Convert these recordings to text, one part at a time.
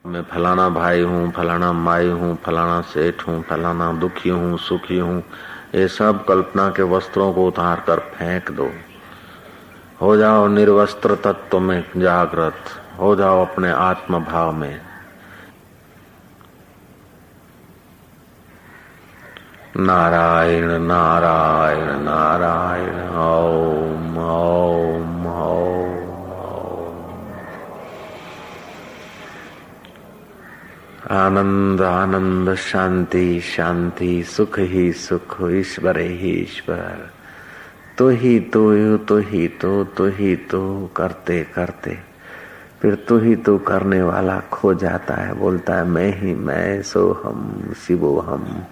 मैं फलाना भाई हूँ, फलाना माई हूँ, फलाना सेठ हूँ, फलाना दुखी हूँ, सुखी हूँ, ये सब कल्पना के वस्त्रों को उतार कर फेंक दो। हो जाओ निर्वस्त्र तत्व में जागृत, हो जाओ अपने आत्म भाव में। नारायण नारायण नारायण, ओम ओम ओम। आनंद आनंद, शांति शांति, सुख ही सुख, ईश्वर ही ईश्वर। तो ही तो ही तो ही तो करते करते फिर तो ही तो करने वाला खो जाता है। बोलता है मैं ही मैं, सो हम शिवो हम,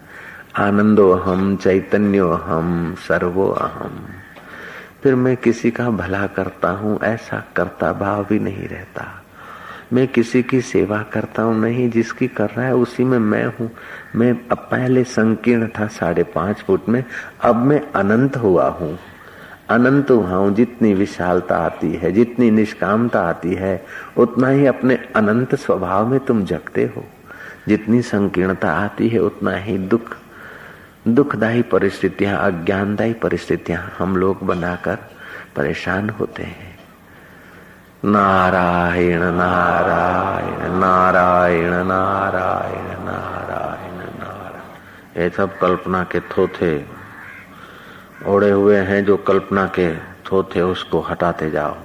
आनंदो हम, चैतन्यो हम, सर्वो अहम। फिर मैं किसी का भला करता हूँ ऐसा करता भाव भी नहीं रहता। मैं किसी की सेवा करता हूँ नहीं, जिसकी कर रहा है उसी में मैं हूँ। मैं अब पहले संकीर्ण था 5.5 फुट में, अब मैं अनंत हुआ हूँ। अनंत हुआ हूँ। जितनी विशालता आती है, जितनी निष्कामता आती है, उतना ही अपने अनंत स्वभाव में तुम जगते हो। जितनी संकीर्णता आती है उतना ही दुखदायी परिस्थितियां, अज्ञानदायी परिस्थितियां हम लोग बनाकर परेशान होते हैं। नारायण नारायण नारायण नारायण नारायण नारायण। ये सब कल्पना के थोथे ओढ़े हुए हैं। जो कल्पना के थोथे उसको हटाते जाओ।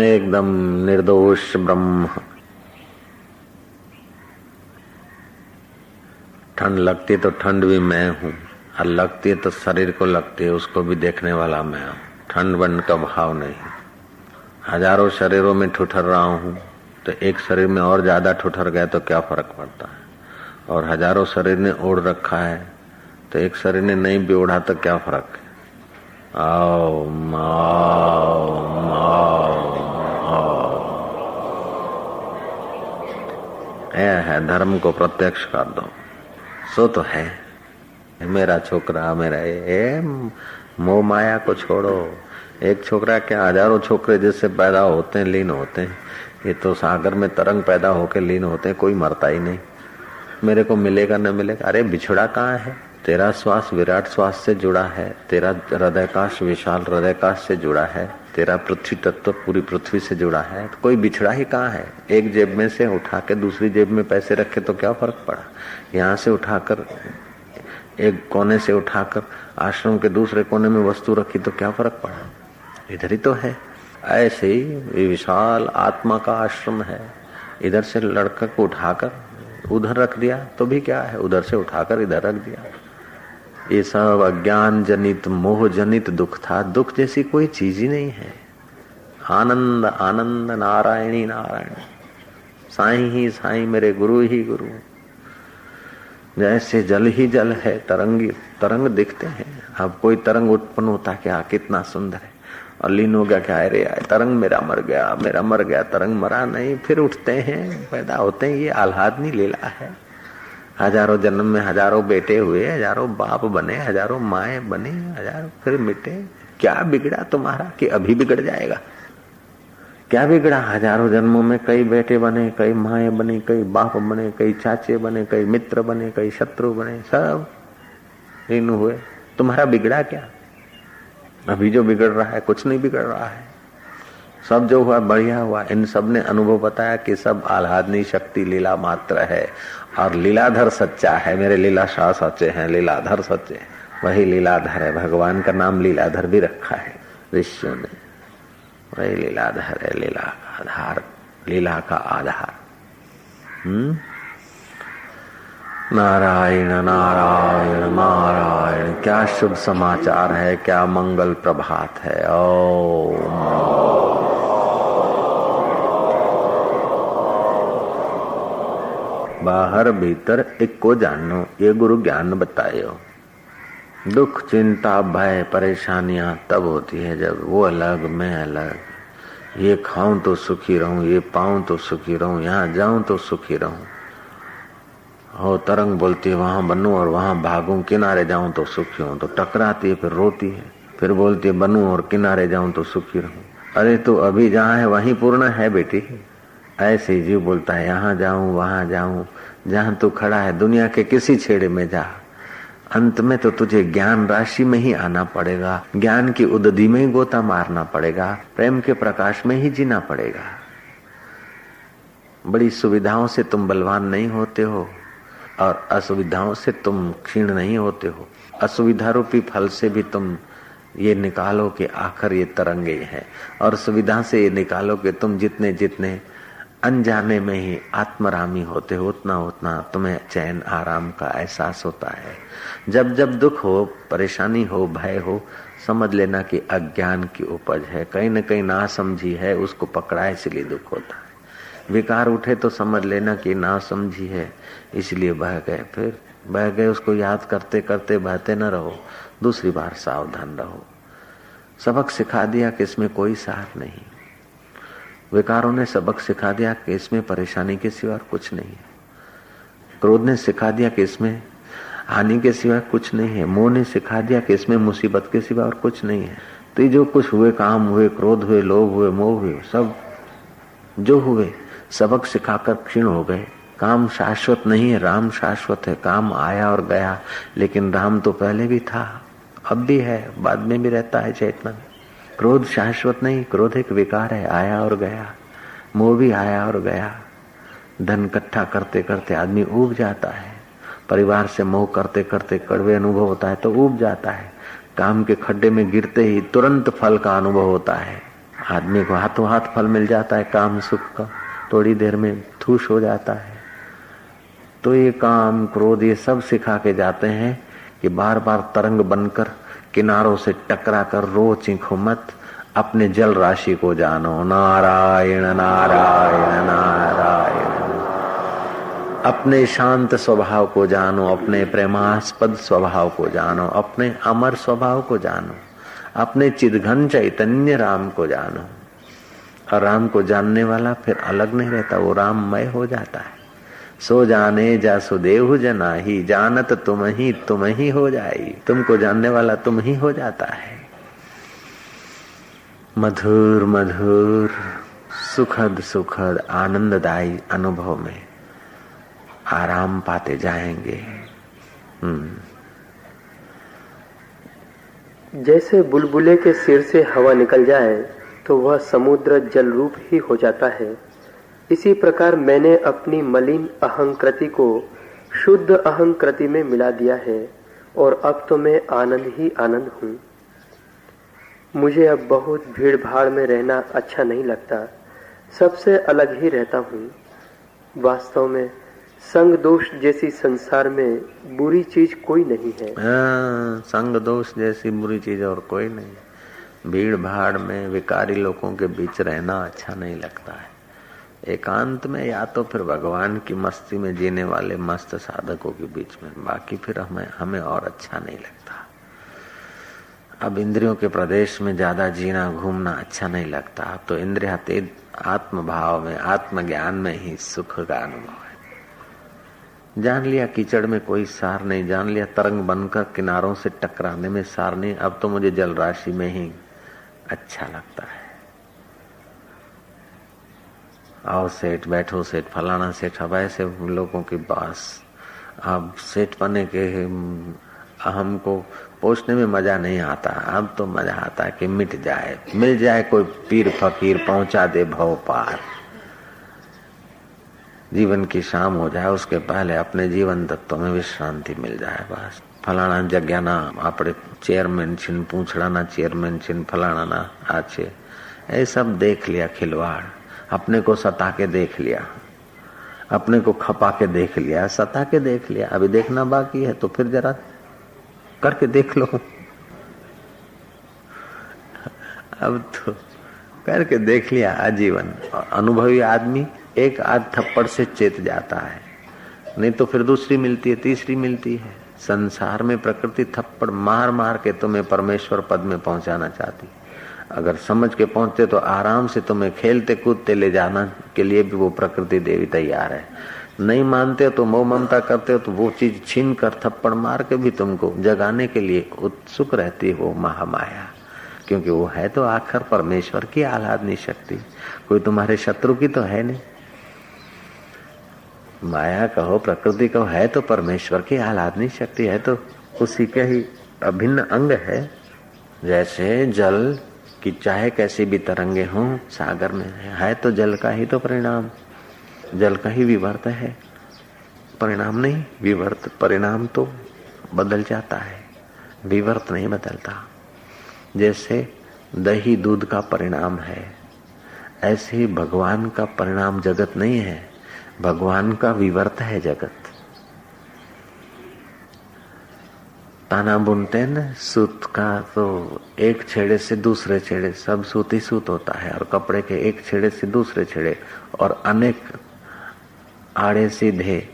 एकदम निर्दोष ब्रह्म। ठंड लगती है तो ठंड भी मैं हूँ, और लगती है तो शरीर को लगती है, उसको भी देखने वाला मैं हूँ। ठंड बंड का भाव नहीं। हजारों शरीरों में ठुठर रहा हूँ तो एक शरीर में और ज्यादा ठुठर गए तो क्या फर्क पड़ता है। और हजारों शरीर ने ओढ़ रखा है तो एक शरीर ने नहीं भी ओढ़ा तो क्या फर्क है। आओ आओ आओ। है धर्म को प्रत्यक्ष कर दो, सो तो है। मेरा छोकरा, मेरा ये मोह माया को छोड़ो। एक छोकरा क्या हजारों छोकरे जिससे पैदा होते हैं, लीन होते हैं। ये तो सागर में तरंग पैदा होकर लीन होते हैं, कोई मरता ही नहीं। मेरे को मिलेगा न मिलेगा, अरे बिछड़ा कहाँ है। तेरा श्वास विराट श्वास से जुड़ा है, तेरा हृदयकाश विशाल हृदयकाश से जुड़ा है, तेरा पृथ्वी तत्व पूरी पृथ्वी से जुड़ा है। तो कोई बिछड़ा ही कहाँ है। एक जेब में से उठा के दूसरी जेब में पैसे रखे तो क्या फर्क पड़ा। यहाँ से उठाकर एक कोने से उठाकर आश्रम के दूसरे कोने में वस्तु रखी तो क्या फर्क पड़ा, इधर ही तो है। ऐसे ही विशाल आत्मा का आश्रम है। इधर से लड़का को उठाकर उधर रख दिया तो भी क्या है, उधर से उठाकर इधर रख दिया। ये सब अज्ञान जनित मोह जनित दुख था। दुख जैसी कोई चीज ही नहीं है। आनंद आनंद, नारायणी नारायण, साईं ही साईं, मेरे गुरु ही गुरु। जैसे जल ही जल है, तरंग दिखते हैं। अब कोई तरंग उत्पन्न होता क्या, कितना सुंदर है। और लीन हो गया क्या, अरे तरंग मेरा मर गया, मेरा मर गया। तरंग मरा नहीं, फिर उठते हैं, पैदा होते हैं। ये आह्लादनी लीला है। हजारों जन्म में हजारों बेटे हुए, हजारों बाप बने, हजारों माए बने, हजारों फिर मिटे। क्या बिगड़ा तुम्हारा कि अभी बिगड़ जाएगा। क्या बिगड़ा। हजारों जन्मों में कई बेटे बने, कई माए बने, कई बाप बने, कई चाचे बने, कई मित्र बने, कई शत्रु बने, सब इन हुए। तुम्हारा बिगड़ा क्या। अभी जो बिगड़ रहा है कुछ नहीं बिगड़ रहा है। सब जो हुआ बढ़िया हुआ। इन सब ने अनुभव बताया कि सब आह्लादनी शक्ति लीला मात्र है। और लीलाधर सच्चा है। मेरे लीलाशाह सच्चे हैं, लीलाधर सच्चे। वही लीलाधर है। भगवान का नाम लीलाधर भी रखा है ऋषियों ने। वही लीलाधर है, लीला का आधार, लीला का आधार। नारायण नारायण नारायण। क्या शुभ समाचार है, क्या मंगल प्रभात है। ओम। बाहर भीतर एक को जानो, ये गुरु ज्ञान बतायो। दुख चिंता भय परेशानियां तब होती है जब वो अलग मैं अलग। ये खाऊं तो सुखी रहूं, ये पाऊं तो सुखी रहूं, यहाँ जाऊं तो सुखी रहूं। हो तरंग बोलती है वहां बनूं और वहां भागूं, किनारे जाऊं तो सुखी हूं। तो टकराती है, फिर रोती है, फिर बोलती है बनूं और किनारे जाऊं तो सुखी रहूं। अरे तो अभी जहां है वहीं पूर्ण है बेटी। ऐसे ही जीव बोलता है यहाँ जाऊं वहां जाऊं, जहां तू खड़ा है दुनिया के किसी छेड़े में जा, अंत में तो तुझे ज्ञान राशि में ही आना पड़ेगा, ज्ञान की उदधि में ही गोता मारना पड़ेगा, प्रेम के प्रकाश में ही जीना पड़ेगा। बड़ी सुविधाओं से तुम बलवान नहीं होते हो और असुविधाओं से तुम क्षीण नहीं होते हो। असुविधा रूपी फल से भी तुम ये निकालो कि आखिर ये तरंगे हैं, और सुविधा से ये निकालो कि तुम जितने जितने अनजाने में ही आत्मरामी होते हो उतना उतना तुम्हें चैन आराम का एहसास होता है। जब जब दुख हो, परेशानी हो, भय हो, समझ लेना कि अज्ञान की उपज है, कहीं न कहीं नासमझी है, उसको पकड़ा है इसलिए दुख होता है। विकार उठे तो समझ लेना कि नासमझी है इसलिए बह गए, फिर बह गए उसको याद करते करते बहते न रहो, दूसरी बार सावधान रहो। सबक सिखा दिया कि इसमें कोई सार नहीं, विकारों ने सबक सिखा दिया कि इसमें परेशानी के सिवा कुछ नहीं है, क्रोध ने सिखा दिया कि इसमें हानि के सिवा कुछ नहीं है, मोह ने सिखा दिया कि इसमें मुसीबत के सिवा और कुछ नहीं है। तो जो कुछ हुए, काम हुए, क्रोध हुए, लोभ हुए, मोह हुए, सब जो हुए सबक सिखाकर क्षीण हो गए। काम शाश्वत नहीं है, राम शाश्वत है। काम आया और गया, लेकिन राम तो पहले भी था, अब भी है, बाद में भी रहता है चेतना में। क्रोध शाश्वत नहीं, क्रोध एक विकार है, आया और गया। मोह भी आया और गया। धन इकट्ठा करते करते आदमी ऊब जाता है, परिवार से मोह करते करते कड़वे अनुभव होता है तो ऊब जाता है, काम के खड्डे में गिरते ही तुरंत फल का अनुभव होता है। आदमी को हाथों हाथ फल मिल जाता है काम सुख का, थोड़ी देर में ठूस हो जाता है। तो ये काम क्रोध ये सब सिखा के जाते हैं कि बार बार तरंग बनकर किनारों से टकरा कर रो चीखो मत, अपने जल राशि को जानो। नारायण नारायण नारायण। अपने शांत स्वभाव को जानो, अपने प्रेमास्पद स्वभाव को जानो, अपने अमर स्वभाव को जानो, अपने चिदघन चैतन्य राम को जानो। और राम को जानने वाला फिर अलग नहीं रहता, वो राममय हो जाता है। सो जाने जासु देहु जनाहि, जानत तुम ही हो जाई। तुमको जानने वाला तुम ही हो जाता है। मधुर मधुर सुखद सुखद आनंददायी अनुभव में आराम पाते जाएंगे। जैसे बुलबुले के सिर से हवा निकल जाए तो वह समुद्र जल रूप ही हो जाता है, इसी प्रकार मैंने अपनी मलिन अहंकृति को शुद्ध अहंकृति में मिला दिया है और अब तो मैं आनंद ही आनंद हूँ। मुझे अब बहुत भीड़ भाड़ में रहना अच्छा नहीं लगता, सबसे अलग ही रहता हूँ। वास्तव में संग दोष जैसी संसार में बुरी चीज कोई नहीं है। संग दोष जैसी बुरी चीज और कोई नहीं। भीड़ भाड़ में विकारी लोगों के बीच रहना अच्छा नहीं लगता है। एकांत में या तो फिर भगवान की मस्ती में जीने वाले मस्त साधकों के बीच में, बाकी फिर हमें और अच्छा नहीं लगता। अब इंद्रियों के प्रदेश में ज्यादा जीना घूमना अच्छा नहीं लगता। अब तो इंद्रियातीत आत्म भाव में, आत्मज्ञान में ही सुख का अनुभव है। जान लिया कीचड़ में कोई सार नहीं, जान लिया तरंग बनकर किनारों से टकराने में सार नहीं। अब तो मुझे जल राशि में ही अच्छा लगता है। आओ सेठ, बैठो सेठ, फलाना सेठ, अब ऐसे लोगों के पास अब सेठ बने के हमको पोषने में मजा नहीं आता। अब तो मजा आता है कि मिट जाए, मिल जाए कोई पीर फकीर, पहुंचा दे भव पार, जीवन की शाम हो जाए, उसके पहले अपने जीवन तत्व में विश्रांति मिल जाए। बस फलाना जगह ना आपड़े चेयरमैन छिन, पूछड़ा ना चेयरमैन छिन, फलाना ना आचे, ये सब देख लिया खिलवाड़। अपने को सता के देख लिया, अपने को खपा के देख लिया, सता के देख लिया। अभी देखना बाकी है तो फिर जरा करके देख लो। अब तो करके देख लिया आजीवन। अनुभवी आदमी एक आध थप्पड़ से चेत जाता है, नहीं तो फिर दूसरी मिलती है, तीसरी मिलती है। संसार में प्रकृति थप्पड़ मार मार के तुम्हें परमेश्वर पद में पहुंचाना चाहती। अगर समझ के पहुंचते तो आराम से तुम्हें खेलते कूदते ले जाना के लिए भी वो प्रकृति देवी तैयार है। नहीं मानते हो तो मोह ममता करते हो तो वो चीज छीन कर थप्पड़ मार के भी तुमको जगाने के लिए उत्सुक रहती है वो महामाया। क्योंकि वो है तो आखिर परमेश्वर की आह्लादनी शक्ति, कोई तुम्हारे शत्रु की तो है नहीं। माया कहो, प्रकृति कहो, है तो परमेश्वर की आह्लादनी शक्ति, है तो उसी के ही अभिन्न अंग है। जैसे जल कि चाहे कैसी भी तरंगे हों सागर में, है तो जल का ही तो परिणाम, जल का ही विवर्त है, परिणाम नहीं विवर्त। परिणाम तो बदल जाता है, विवर्त नहीं बदलता। जैसे दही दूध का परिणाम है, ऐसे ही भगवान का परिणाम जगत नहीं है, भगवान का विवर्त है जगत। ताना बुनते हैं न सूत का, तो एक छेड़े से दूसरे छेड़े सब सूत ही सूत होता है, और कपड़े के एक छेड़े से दूसरे छेड़े और अनेक आड़े सीधे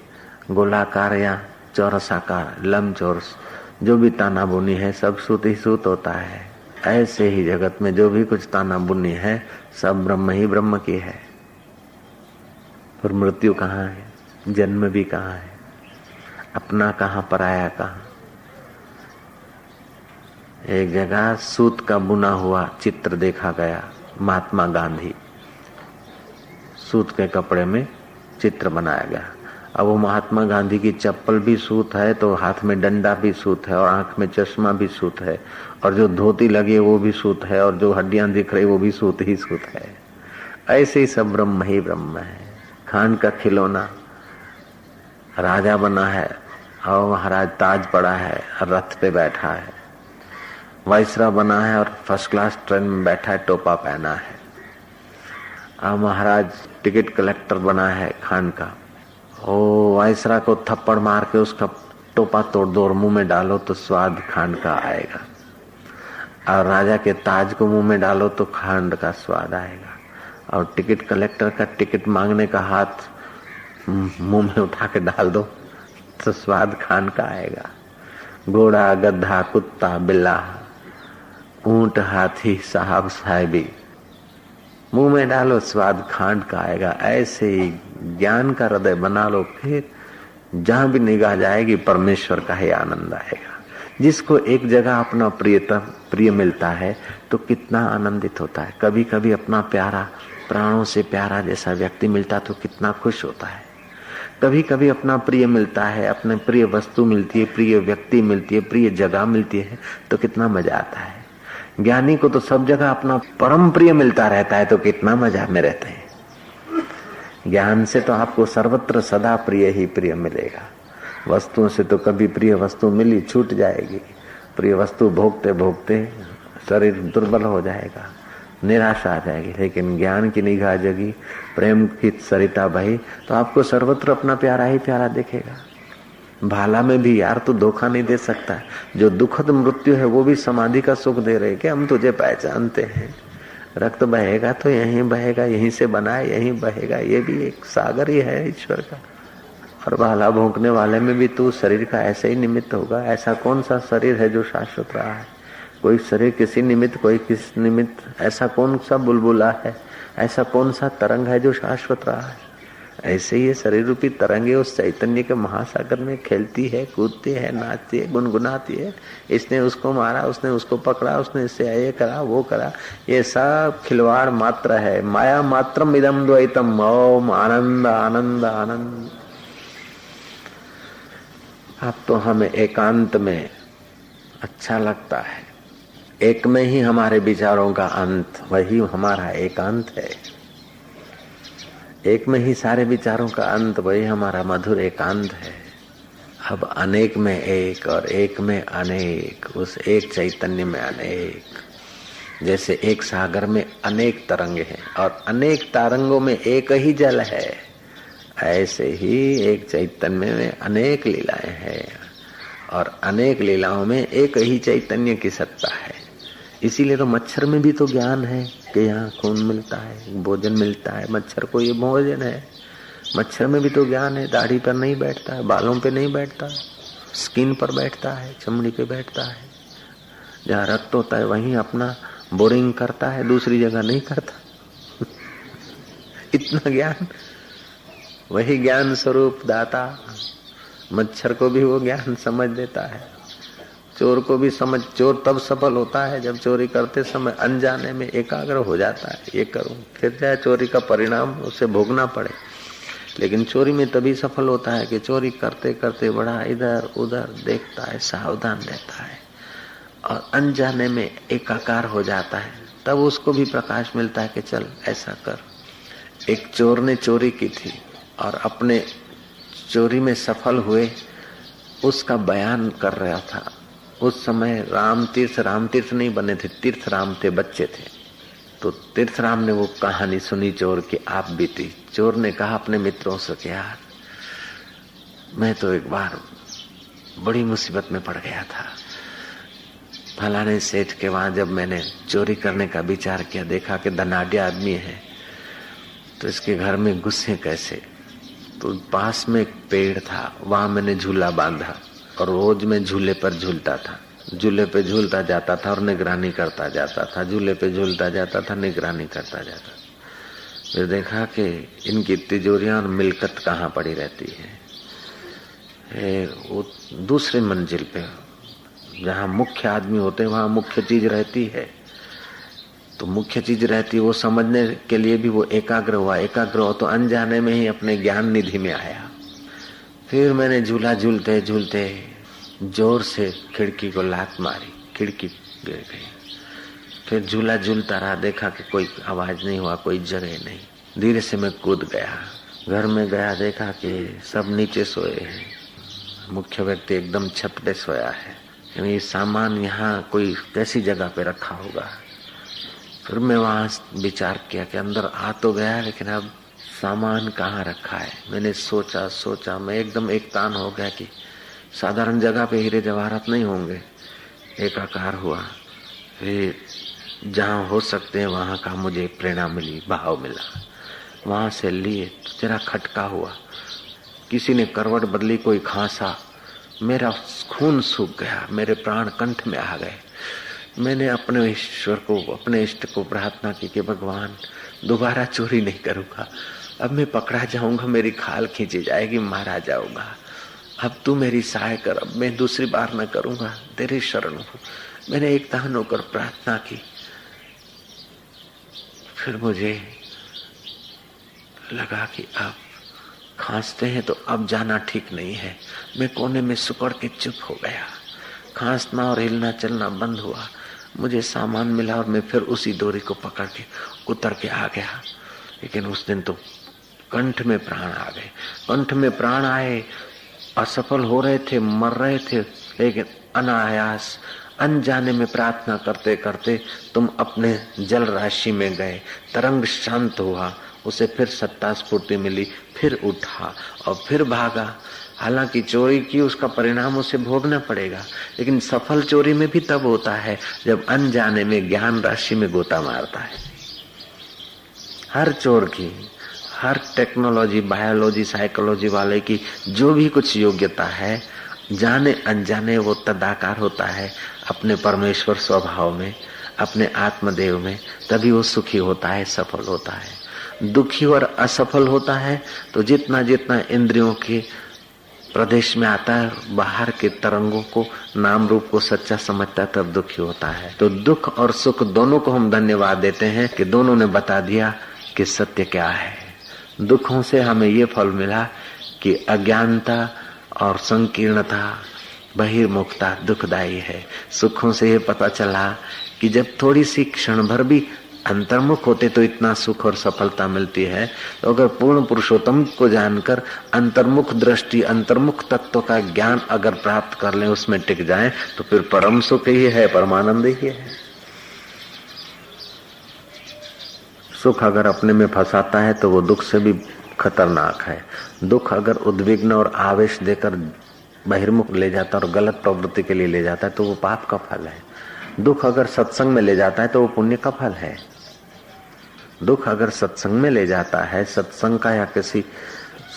गोलाकार या चौरसाकार लंबचौरस जो भी ताना बुनी है सब सूत ही सूत होता है। ऐसे ही जगत में जो भी कुछ ताना बुनी है सब ब्रह्म ही ब्रह्म की है। पर मृत्यु कहाँ है, जन्म भी कहाँ है, अपना कहाँ पराया कहाँ। एक जगह सूत का बुना हुआ चित्र देखा गया, महात्मा गांधी, सूत के कपड़े में चित्र बनाया गया। अब वो महात्मा गांधी की चप्पल भी सूत है, तो हाथ में डंडा भी सूत है, और आंख में चश्मा भी सूत है, और जो धोती लगी है वो भी सूत है, और जो हड्डियां दिख रही वो भी सूत ही सूत है। ऐसे ही सब ब्रह्म ही ब्रह्म है। खान का खिलौना राजा बना है, और महाराज ताज पड़ा है और रथ पे बैठा है, वाइसरा बना है और फर्स्ट क्लास ट्रेन में बैठा है, टोपा पहना है। अब महाराज टिकट कलेक्टर बना है खान का, ओ वाइसरा को थप्पड़ मार के उसका टोपा तोड़ दो और मुंह में डालो तो स्वाद खांड का आएगा, और राजा के ताज को मुंह में डालो तो खांड का स्वाद आएगा, और टिकट कलेक्टर का टिकट मांगने का हाथ मुंह में उठा के डाल दो तो स्वाद खान का आएगा। घोड़ा गधा कुत्ता बिल्ला ऊंट हाथी साहब साहिबी मुंह में डालो स्वाद खांड का आएगा। ऐसे ही ज्ञान का हृदय बना लो, फिर जहां भी निगाह जाएगी परमेश्वर का ही आनंद आएगा। जिसको एक जगह अपना प्रिय मिलता है तो कितना आनंदित होता है। कभी कभी अपना प्यारा, प्राणों से प्यारा जैसा व्यक्ति मिलता तो कितना खुश होता है। कभी कभी अपना प्रिय मिलता है, अपने प्रिय वस्तु मिलती है, प्रिय व्यक्ति मिलती है, प्रिय जगह मिलती है तो कितना मजा आता है। ज्ञानी को तो सब जगह अपना परम प्रिय मिलता रहता है तो कितना मजा में रहते हैं। ज्ञान से तो आपको सर्वत्र सदा प्रिय ही प्रिय मिलेगा। वस्तुओं से तो कभी प्रिय वस्तु मिली छूट जाएगी, प्रिय वस्तु भोगते भोगते शरीर दुर्बल हो जाएगा, निराशा आ जाएगी। लेकिन ज्ञान की निगाह जगी, प्रेम की सरिता बही तो आपको सर्वत्र अपना प्यारा ही प्यारा दिखेगा। भाला में भी यार तू धोखा नहीं दे सकता। जो दुखद मृत्यु है वो भी समाधि का सुख दे रहे कि हम तुझे पहचानते हैं, रक्त बहेगा तो यहीं बहेगा, यहीं से बना है यहीं बहेगा, ये भी एक सागर ही है ईश्वर का। और भाला भोंकने वाले में भी तू शरीर का ऐसे ही निमित्त होगा। ऐसा कौन सा शरीर है जो शाश्वत रहा है? कोई शरीर किसी निमित्त, कोई किस निमित्त। ऐसा कौन सा बुलबुला है, ऐसा कौन सा तरंग है जो शाश्वत रहा है? ऐसे ये शरीर रूपी तरंगे उस चैतन्य के महासागर में खेलती है, कूदती है, नाचती है, गुनगुनाती है। इसने उसको मारा, उसने उसको पकड़ा, उसने इससे ये करा वो करा, ये सब खिलवाड़ मात्र है। माया मात्रम इदम द्वैतम, ओम आनंद आनंद आनंद। अब तो हमें एकांत में अच्छा लगता है, एक में ही हमारे विचारों का अंत, वही हमारा एकांत है। एक में ही सारे विचारों का अंत, वही हमारा मधुर एकांत है। अब अनेक में एक और एक में अनेक, उस एक चैतन्य में अनेक। जैसे एक सागर में अनेक तरंगे हैं और अनेक तरंगों में एक ही जल है, ऐसे ही एक चैतन्य में अनेक लीलाएं हैं और अनेक लीलाओं में एक ही चैतन्य की सत्ता है। इसीलिए तो मच्छर में भी तो ज्ञान है कि यहाँ खून मिलता है, भोजन मिलता है, मच्छर को ये भोजन है। मच्छर में भी तो ज्ञान है, दाढ़ी पर नहीं बैठता है, बालों पे नहीं बैठता, स्किन पर बैठता है, चमड़ी पे बैठता है। जहाँ रक्त होता है वहीं अपना बोरिंग करता है, दूसरी जगह नहीं करता। इतना ज्ञान, वही ज्ञान स्वरूप दाता मच्छर को भी वो ज्ञान समझ देता है। चोर को भी समझ, चोर तब सफल होता है जब चोरी करते समय अनजाने में एकाग्र हो जाता है, ये करूं, फिर चाहे चोरी का परिणाम उसे भोगना पड़े। लेकिन चोरी में तभी सफल होता है कि चोरी करते करते बड़ा इधर उधर देखता है, सावधान रहता है और अनजाने में एकाकार हो जाता है। तब उसको भी प्रकाश मिलता है कि चल ऐसा कर। एक चोर ने चोरी की थी और अपने चोरी में सफल हुए उसका बयान कर रहा था। उस समय राम तीर्थ नहीं बने थे, तीर्थ राम थे, बच्चे थे। तो तीर्थ राम ने वो कहानी सुनी चोर की आप बीती। चोर ने कहा अपने मित्रों से कि यार मैं तो एक बार बड़ी मुसीबत में पड़ गया था। फलाने सेठ के वहां जब मैंने चोरी करने का विचार किया, देखा कि धनाढ्य आदमी है तो इसके घर में घुसे कैसे। तो पास में एक पेड़ था, वहां मैंने झूला बांधा और रोज मैं झूले पर झूलता था। झूले पे झूलता जाता था और निगरानी करता जाता था, झूले पे झूलता जाता था, निगरानी करता जाता था। फिर देखा कि इनकी तिजोरियां और मिलकत कहाँ पड़ी रहती है। वो दूसरी मंजिल पे जहाँ मुख्य आदमी होते हैं वहां मुख्य चीज रहती है। तो मुख्य चीज रहती है, वो समझने के लिए भी वो एकाग्र हुआ। एकाग्र हो तो अनजाने में ही अपने ज्ञान निधि में आया। फिर मैंने झूला झूलते झूलते जोर से खिड़की को लात मारी, खिड़की गिर गई। फिर झूला झूलता रहा, देखा कि कोई आवाज नहीं हुआ, कोई जगह नहीं। धीरे से मैं कूद गया, घर में गया, देखा कि सब नीचे सोए हैं, मुख्य व्यक्ति एकदम छत पे सोया है। ये सामान यहाँ कोई कैसी जगह पे रखा होगा। फिर मैं वहां विचार किया कि अंदर आ तो गया लेकिन अब सामान कहाँ रखा है। मैंने सोचा मैं एकदम एक तान हो गया कि साधारण जगह पे हीरे जवाहरात नहीं होंगे। एकाकार हुआ, फिर जहाँ हो सकते हैं वहां का मुझे प्रेरणा मिली, भाव मिला। वहां से लिए तो जरा खटका हुआ, किसी ने करवट बदली, कोई खांसा, मेरा खून सूख गया, मेरे प्राण कंठ में आ गए। मैंने अपने ईश्वर को, अपने इष्ट को प्रार्थना की कि भगवान दोबारा चोरी नहीं करूंगा। अब मैं पकड़ा जाऊंगा, मेरी खाल खींची जाएगी, मारा जाऊंगा। अब तू मेरी सहाय कर, अब मैं दूसरी बार न करूंगा, तेरी शरण हूं। मैंने एक तान होकर प्रार्थना की। फिर मुझे लगा कि अब खांसते हैं तो अब जाना ठीक नहीं है। मैं कोने में सुकड़ के चुप हो गया। खांसना और हिलना चलना बंद हुआ। मुझे सामान मिला और मैं फिर उसी डोरी को पकड़ के उतर के आ गया। लेकिन उस दिन तो कंठ में प्राण आ गए। कंठ में प्राण आए, असफल हो रहे थे, मर रहे थे, लेकिन अनायास अनजाने में प्रार्थना करते करते तुम अपने जल राशि में गए। तरंग शांत हुआ, उसे फिर सत्ता स्फूर्ति मिली, फिर उठा और फिर भागा। हालांकि चोरी की उसका परिणाम उसे भोगना पड़ेगा, लेकिन सफल चोरी में भी तब होता है जब अनजाने में ज्ञान राशि में गोता मारता है। हर चोर की, हर टेक्नोलॉजी, बायोलॉजी, साइकोलॉजी वाले की जो भी कुछ योग्यता है, जाने अनजाने वो तदाकार होता है अपने परमेश्वर स्वभाव में, अपने आत्मदेव में। तभी वो सुखी होता है, सफल होता है। दुखी और असफल होता है तो जितना जितना इंद्रियों के प्रदेश में आता है, बाहर के तरंगों को, नाम रूप को सच्चा समझता है, तब दुखी होता है। तो दुख और सुख दोनों को हम धन्यवाद देते हैं कि दोनों ने बता दिया कि सत्य क्या है। दुखों से हमें ये फल मिला कि अज्ञानता और संकीर्णता, बहिर्मुखता दुखदायी है। सुखों से ये पता चला कि जब थोड़ी सी क्षण भर भी अंतर्मुख होते तो इतना सुख और सफलता मिलती है। तो अगर पूर्ण पुरुषोत्तम को जानकर अंतर्मुख दृष्टि, अंतर्मुख तत्व का ज्ञान अगर प्राप्त कर लें, उसमें टिक जाएं, तो फिर परम सुख ही है, परमानंद ही है। सुख अगर अपने में फंसाता है तो वो दुख से भी खतरनाक है। दुख अगर उद्विग्न और आवेश देकर बहिर्मुख ले जाता और गलत प्रवृत्ति के लिए ले जाता है तो वो पाप का फल है। दुख अगर सत्संग में ले जाता है तो वो पुण्य का फल है। दुख अगर सत्संग में ले जाता है, सत्संग का या किसी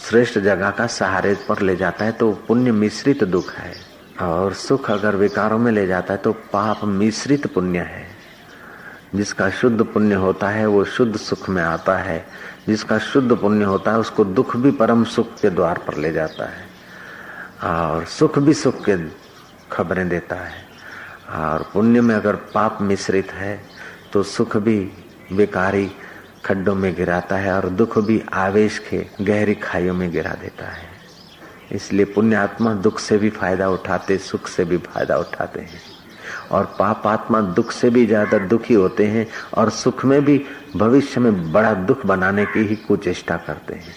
श्रेष्ठ जगह का सहारे पर ले जाता है तो पुण्य मिश्रित दुख है। और सुख अगर विकारों में ले जाता है तो पाप मिश्रित पुण्य है। जिसका शुद्ध पुण्य होता है वो शुद्ध सुख में आता है। जिसका शुद्ध पुण्य होता है उसको दुख भी परम सुख के द्वार पर ले जाता है, और सुख भी सुख के खबरें देता है। और पुण्य में अगर पाप मिश्रित है तो सुख भी विकारी खड्डों में गिराता है और दुख भी आवेश के गहरी खाइयों में गिरा देता है। इसलिए पुण्यात्मा दुख से भी फायदा उठाते, सुख से भी फायदा उठाते हैं, और पापात्मा दुख से भी ज्यादा दुखी होते हैं और सुख में भी भविष्य में बड़ा दुख बनाने की ही कुचेष्टा करते हैं।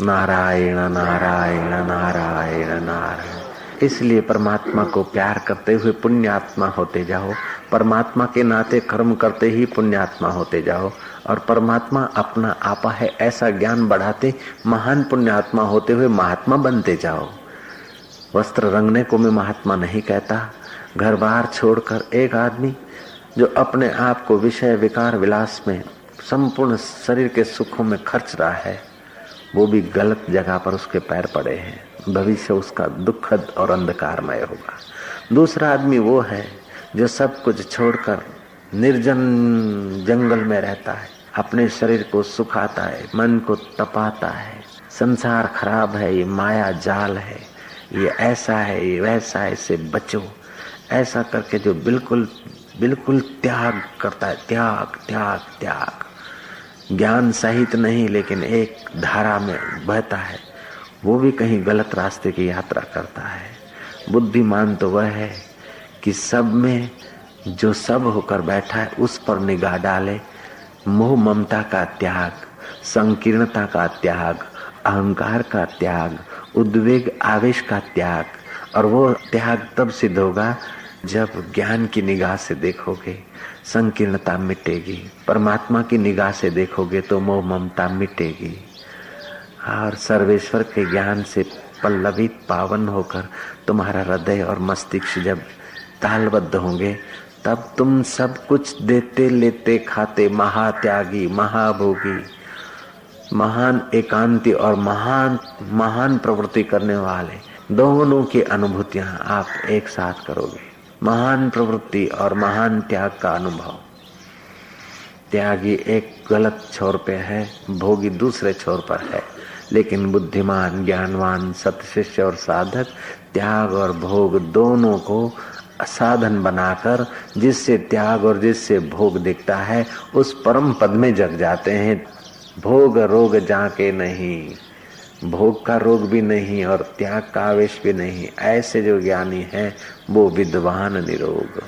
नारायण नारायण नारायण नारायण। इसलिए परमात्मा को प्यार करते हुए पुण्यात्मा होते जाओ, परमात्मा के नाते कर्म करते ही पुण्यात्मा होते जाओ, और परमात्मा अपना आपा है ऐसा ज्ञान बढ़ाते महान पुण्यात्मा होते हुए महात्मा बनते जाओ। वस्त्र रंगने को मैं महात्मा नहीं कहता। घर बार छोड़कर एक आदमी जो अपने आप को विषय विकार विलास में संपूर्ण शरीर के सुखों में खर्च रहा है, वो भी गलत जगह पर उसके पैर पड़े हैं। भविष्य उसका दुखद और अंधकारमय होगा। दूसरा आदमी वो है जो सब कुछ छोड़कर निर्जन जंगल में रहता है, अपने शरीर को सुखाता है, मन को तपाता है। संसार खराब है, ये माया जाल है, ये ऐसा है, ये वैसा है, इससे बचो। ऐसा करके जो बिल्कुल बिल्कुल त्याग करता है, त्याग त्याग त्याग, ज्ञान सहित नहीं लेकिन एक धारा में बहता है, वो भी कहीं गलत रास्ते की यात्रा करता है। बुद्धिमान तो वह है कि सब में जो सब होकर बैठा है उस पर निगाह डाले। मोह ममता का त्याग, संकीर्णता का त्याग, अहंकार का त्याग, उद्वेग आवेश का त्याग, और वो त्याग तब सिद्ध होगा जब ज्ञान की निगाह से देखोगे संकीर्णता मिटेगी, परमात्मा की निगाह से देखोगे तो मोह ममता मिटेगी, और सर्वेश्वर के ज्ञान से पल्लवित पावन होकर तुम्हारा हृदय और मस्तिष्क जब तालबद्ध होंगे, तब तुम सब कुछ देते लेते खाते महात्यागी, महाभोगी, महान एकांती और महान महान प्रवृत्ति करने वाले दोनों की अनुभूतियां आप एक साथ करोगे। महान प्रवृत्ति और महान त्याग का अनुभव। त्यागी एक गलत छोर पे है, भोगी दूसरे छोर पर है, लेकिन बुद्धिमान, ज्ञानवान, सत्शिष्य और साधक त्याग और भोग दोनों को साधन बनाकर जिससे त्याग और जिससे भोग दिखता है उस परम पद में जग जाते हैं। भोग रोग जाके नहीं, भोग का रोग भी नहीं और त्याग का आवेश भी नहीं। ऐसे जो ज्ञानी है वो विद्वान निरोग।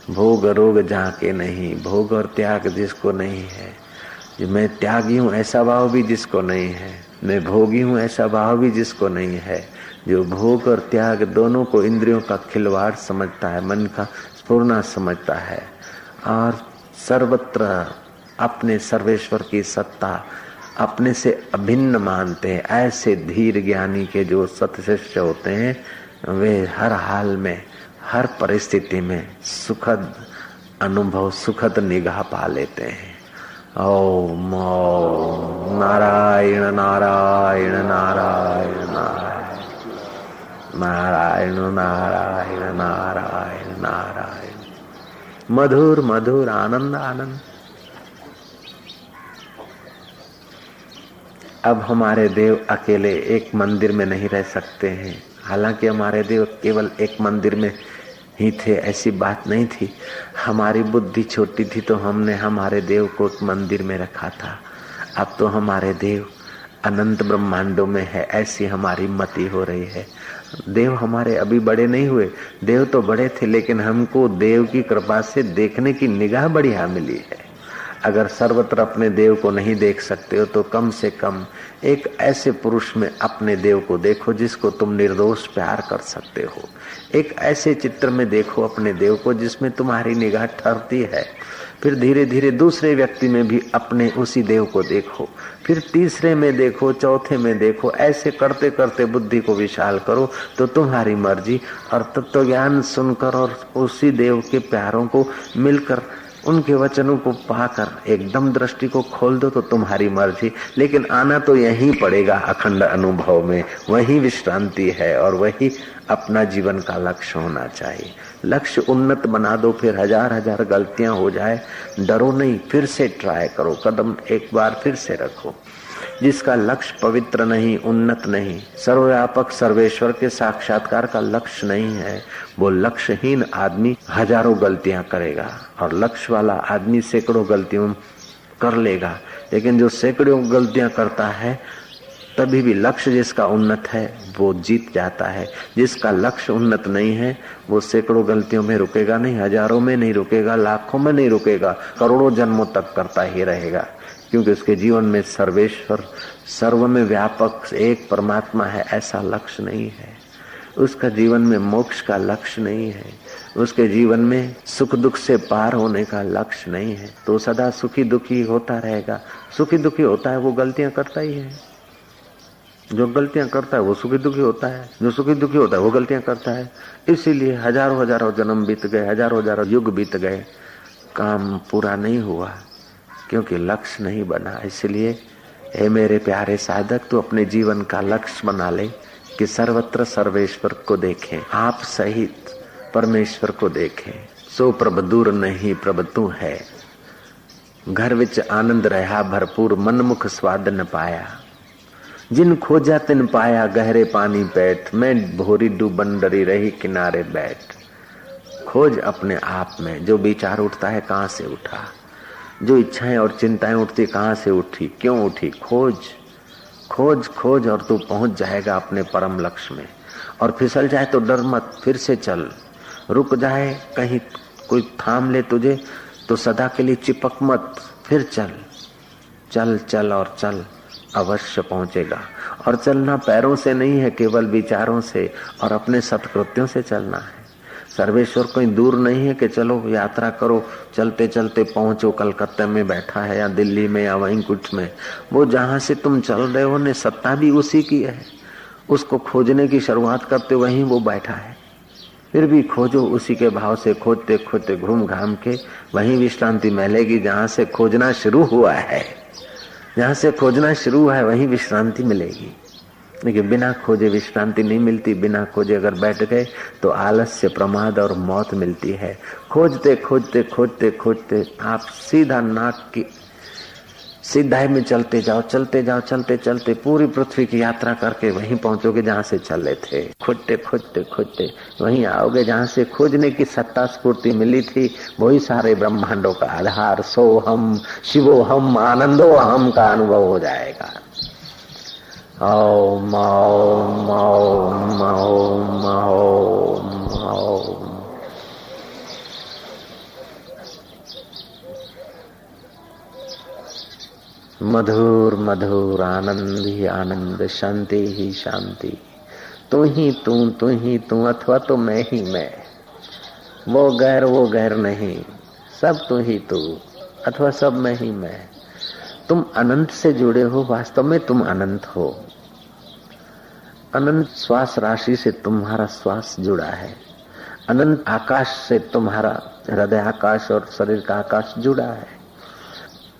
भोग रोग जाके नहीं, भोग और त्याग जिसको नहीं है, मैं त्यागी हूँ ऐसा भाव भी जिसको नहीं है, मैं भोगी हूँ ऐसा भाव भी जिसको नहीं है, जो भोग और त्याग दोनों को इंद्रियों का खिलवाड़ समझता है, मन का स्फुरना समझता है, और सर्वत्र अपने सर्वेश्वर की सत्ता अपने से अभिन्न मानते हैं, ऐसे धीर ज्ञानी के जो सत्शिष्य होते हैं वे हर हाल में, हर परिस्थिति में सुखद अनुभव, सुखद निगाह पा लेते हैं। ओम नारायण नारायण नारायण नारायण नारायण नारायण नारायण नारायण। मधुर मधुर आनंद आनंद। अब हमारे देव अकेले एक मंदिर में नहीं रह सकते हैं। हालांकि हमारे देव केवल एक मंदिर में ही थे, ऐसी बात नहीं थी। हमारी बुद्धि छोटी थी तो हमने हमारे देव को एक मंदिर में रखा था। अब तो हमारे देव अनंत ब्रह्मांडों में है, ऐसी हमारी मति हो रही है। देव हमारे अभी बड़े नहीं हुए, देव तो बड़े थे, लेकिन हमको देव की कृपा से देखने की निगाह बढ़िया मिली है। अगर सर्वत्र अपने देव को नहीं देख सकते हो तो कम से कम एक ऐसे पुरुष में अपने देव को देखो जिसको तुम निर्दोष प्यार कर सकते हो। एक ऐसे चित्र में देखो अपने देव को जिसमें तुम्हारी निगाह ठहरती है। फिर धीरे धीरे दूसरे व्यक्ति में भी अपने उसी देव को देखो, फिर तीसरे में देखो, चौथे में देखो। ऐसे करते करते बुद्धि को विशाल करो तो तुम्हारी मर्जी, और तत्व ज्ञान सुनकर और उसी देव के प्यारों को मिलकर उनके वचनों को पाकर एकदम दृष्टि को खोल दो तो तुम्हारी मर्जी। लेकिन आना तो यहीं पड़ेगा अखंड अनुभव में, वही विश्रांति है और वही अपना जीवन का लक्ष्य होना चाहिए। लक्ष्य उन्नत बना दो, फिर हजार हजार गलतियां हो जाए, डरो नहीं, फिर से ट्राई करो, कदम एक बार फिर से रखो। जिसका लक्ष्य पवित्र नहीं, उन्नत नहीं, सर्वव्यापक सर्वेश्वर के साक्षात्कार का लक्ष्य नहीं है, वो लक्ष्यहीन आदमी हजारों गलतियां करेगा, और लक्ष्य वाला आदमी सैकड़ों गलतियों कर लेगा। लेकिन जो सैकड़ों गलतियां करता है तभी भी लक्ष्य जिसका उन्नत है वो जीत जाता है। जिसका लक्ष्य उन्नत नहीं है वो सैकड़ों गलतियों में रुकेगा नहीं, हजारों में नहीं रुकेगा, लाखों में नहीं रुकेगा, करोड़ों जन्मों तक करता ही रहेगा। क्योंकि उसके जीवन में सर्वेश्वर, सर्व में व्यापक एक परमात्मा है ऐसा लक्ष्य नहीं है। उसका जीवन में मोक्ष का लक्ष्य नहीं है, उसके जीवन में सुख दुख से पार होने का लक्ष्य नहीं है। तो सदा सुखी दुखी होता रहेगा। सुखी दुखी होता है वो गलतियां करता ही है, जो गलतियां करता है वो सुखी दुखी होता है, जो सुखी दुखी होता है वो गलतियां करता है। इसीलिए हजारों हजारों जन्म बीत गए, हजारों हजारों युग बीत गए, काम पूरा नहीं हुआ क्योंकि लक्ष्य नहीं बना। इसलिए हे मेरे प्यारे साधक, तू अपने जीवन का लक्ष्य बना ले कि सर्वत्र सर्वेश्वर को देखें, आप सहित परमेश्वर को देखें। सो प्रभ दूर नहीं प्रभ तू है, घर विच आनंद रहा भरपूर, मन मुख स्वाद न पाया। जिन खोजा तिन पाया गहरे पानी बैठ, मैं भोरी डूबन डरी रही किनारे बैठ। खोज अपने आप में, जो विचार उठता है कहाँ से उठा, जो इच्छाएं और चिंताएं उठती कहाँ से उठी, क्यों उठी, खोज खोज खोज और तू पहुंच जाएगा अपने परम लक्ष्य में। और फिसल जाए तो डर मत, फिर से चल। रुक जाए कहीं कोई थाम ले तुझे तो सदा के लिए चिपक मत, फिर चल चल चल और चल, अवश्य पहुंचेगा। और चलना पैरों से नहीं है, केवल विचारों से और अपने सत्कृत्यों से चलना है। सर्वेश्वर कोई दूर नहीं है कि चलो यात्रा करो, चलते चलते पहुंचो, कलकत्ते में बैठा है या दिल्ली में या वहीं कुछ में। वो जहां से तुम चल रहे हो ने सत्ता भी उसी की है। उसको खोजने की शुरुआत करते वहीं वो बैठा है, फिर भी खोजो उसी के भाव से। खोजते खोजते घूम घाम के वहीं विश्रांति मिलेगी जहां से खोजना शुरू हुआ है। जहां से खोजना शुरू हुआ है वहीं विश्रांति मिलेगी। लेकिन बिना खोजे विश्रांति नहीं मिलती। बिना खोजे अगर बैठ गए तो आलस्य, प्रमाद और मौत मिलती है। खोजते खोजते खोजते खोजते आप सीधा नाक की सीधाई में चलते जाओ, चलते जाओ, चलते चलते पूरी पृथ्वी की यात्रा करके वहीं पहुंचोगे जहां से चले थे। खोजते खोजते खोजते वहीं आओगे जहां से खोजने की सत्ता स्फूर्ति मिली थी। वही सारे ब्रह्मांडों का आधार सोहम शिवोहम आनंदोहम का अनुभव हो जाएगा। ओम ओम ओम ओम ओम ओम। मधुर मधुर आनंद ही आनंद, शांति ही शांति। तू ही तू अथवा तो मैं ही मैं, वो गैर नहीं, सब तू ही तू अथवा सब मैं ही मैं। तुम अनंत से जुड़े हो, वास्तव में तुम अनंत हो। अनंत श्वास राशि से तुम्हारा श्वास जुड़ा है। अनंत आकाश से तुम्हारा हृदय आकाश और शरीर का आकाश जुड़ा है।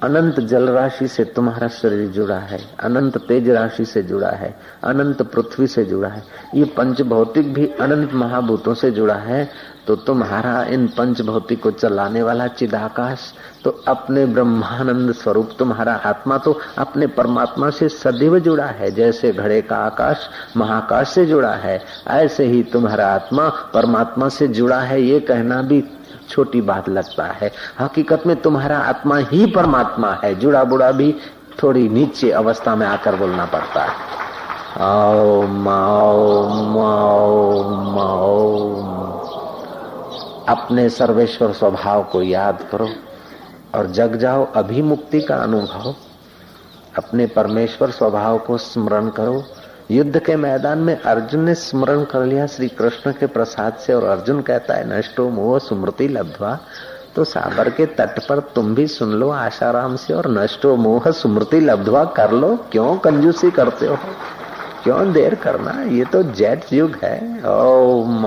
अनंत जल राशि से तुम्हारा शरीर जुड़ा है। अनंत तेज राशि से जुड़ा है। अनंत पृथ्वी से जुड़ा है। ये पंच भौतिक भी अनंत महाभूतों से जुड़ा है। तो तुम्हारा इन पंच भौतिक को चलाने वाला चिदाकाश तो अपने ब्रह्मानंद स्वरूप, तुम्हारा आत्मा तो अपने परमात्मा से सदैव जुड़ा है। जैसे घड़े का आकाश महाकाश से जुड़ा है, ऐसे ही तुम्हारा आत्मा परमात्मा से जुड़ा है। ये कहना भी छोटी बात लगता है। हकीकत में तुम्हारा आत्मा ही परमात्मा है। जुड़ा बुड़ा भी थोड़ी नीचे अवस्था में आकर बोलना पड़ता है। ओम ओम ओम ओम। अपने सर्वेश्वर स्वभाव को याद करो और जग जाओ। अभी मुक्ति का अनुभव। अपने परमेश्वर स्वभाव को स्मरण करो। युद्ध के मैदान में अर्जुन ने स्मरण कर लिया श्री कृष्ण के प्रसाद से, और अर्जुन कहता है नष्टो मोह स्मृति लब्ध्वा। तो सागर के तट पर तुम भी सुन लो आशाराम से और नष्टो मोह स्मृति लब्ध्वा कर लो। क्यों कंजूसी करते हो, क्यों देर करना, ये तो जेट युग है। ओम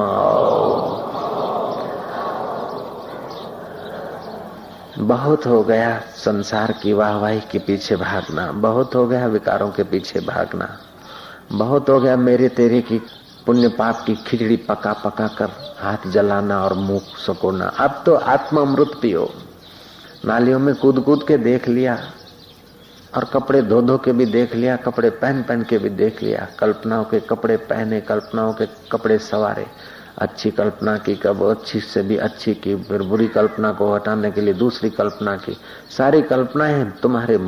बहुत हो गया संसार की वाहवाही के पीछे भागना, बहुत हो गया विकारों के पीछे भागना, बहुत हो गया मेरे तेरे की पुण्य पाप की खिचड़ी पका पका कर हाथ जलाना और मुंह सकोना। अब तो आत्मामृत पियो। नालियों में कूद कूद के देख लिया और कपड़े धो धो के भी देख लिया, कपड़े पहन पहन के भी देख लिया। कल्पनाओं के कपड़े पहने, कल्पनाओं के कपड़े सवारे। अच्छी कल्पना की, कब अच्छी से भी अच्छी की, फिर बुरी कल्पना को हटाने के लिए दूसरी कल्पना की। सारी कल्पनाएं तुम्हारे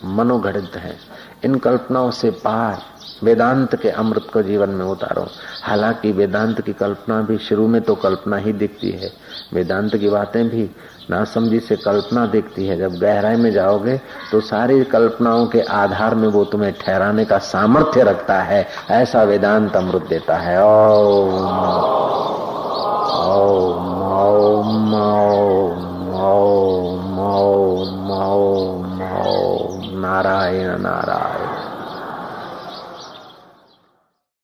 मनोगढ़ित हैं। इन कल्पनाओं से पार वेदांत के अमृत को जीवन में उतारो। हालांकि वेदांत की कल्पना भी शुरू में तो कल्पना ही दिखती है, वेदांत की बातें भी नासमझी से कल्पना दिखती है। जब गहराई में जाओगे तो सारी कल्पनाओं के आधार में वो तुम्हें ठहराने का सामर्थ्य रखता है। ऐसा वेदांत अमृत देता है। ओम ओम ओम ओम।